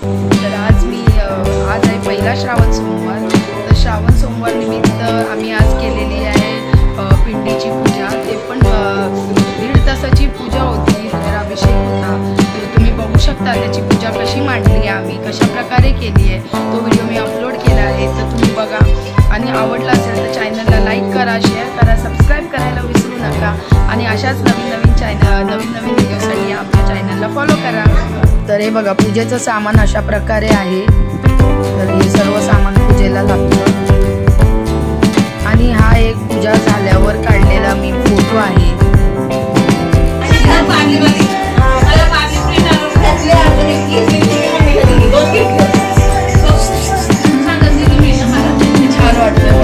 तर आज आहे पहिला श्रावण सोमवार. तर श्रावण सोमवार निमित्त आम्ही आज केलेली आहे पिंडीची पूजा. ते पण 1.5 तासाची पूजा होती. रुद्राभिषेक होता. तर तुम्ही बघू शकता त्याची पूजा कशी मांडली आहे, आम्ही कशा प्रकारे केली आहे. तो व्हिडिओ मी अपलोड केला आहे, तर तुम्ही बघा. आणि आवडला असेल तर चॅनलला लाईक करा, शेअर करा, सबस्क्राईब करायला विसरू नका. आणि अशाच नवीन नवीन व्हिडिओसाठी आमच्या चॅनलला फॉलो करा. तर हे बघा, पूजेचं सामान अशा प्रकारे आहे. तर हे सर्व सामान पूजेला लागतं. आणि हा एक पूजा झाल्यावर काढलेला मी फोटो आहे. छान वाटतं.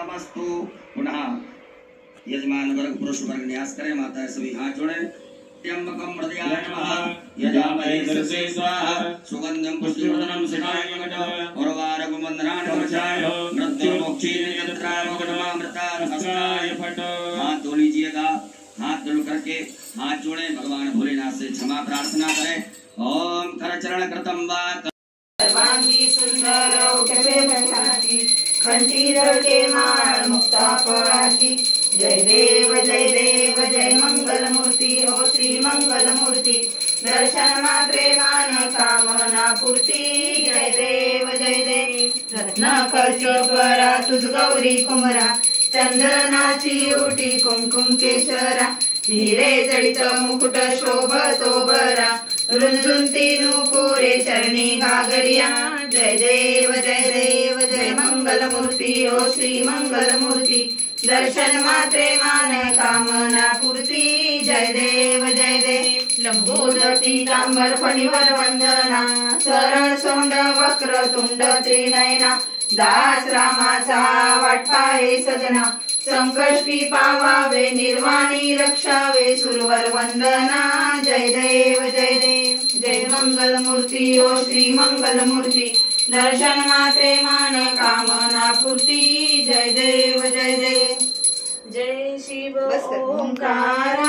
मंगलमस्तु। पुनः यजमान वर्ग पुरुष वर्ग न्यास करें, माता सभी हाथ जोड़े। त्र्यंबकं हृदयाय नमः यजामहे सर्वे स्वाहा सुगंधं पुष्टिवर्धनं शिवाय नमः उर्वारुकं वन्दनानि वर्षाय मृत्युर्मोक्षेण यत्रामृतान् हस्ताय फट। हाथ धो लीजिएगा, हाथ धो करके हाथ जोड़े, भगवान भोलेनाथ से क्षमा प्रार्थना करें। ओम करचरण कृतं वा सर्वांगी सुंदर उठवे बसाची कंठी रटे माळ मुक्ता फळाची। जय देव जय मंगल मूर्ती हो श्री मंगल मूर्ती। दर्शन मात्रे मान कामना पूर्ती। जय देव रत्न खर्ची परा तुझ गौरी कुमरा। चंदनाची ओटी कुंकुम केशरा। हिरे जडित मुकुट शोभतो बरा। रुंजुंती नुपुरे चरणी घागरिया। जय देव जय मंगल मूर्ती ओ श्री मंगल मूर्ती। दर्शन मात्रे मान कामना पूर्ती। जय देव लंबोदर तांबर फणीवर वंदना। सरळ सोंड वक्र तुंड त्रिनयना। दास रामाचा वाटपाहे सजना। संकष्टी पावावे निर्वाणी रक्षावे सुरवर वंदना। जय देव जय मंगल मूर्ती ओ श्री मंगल मूर्ती। दर्शन मात्रे मान कामना पूर्ती। जय देव जय शिव ओंकार।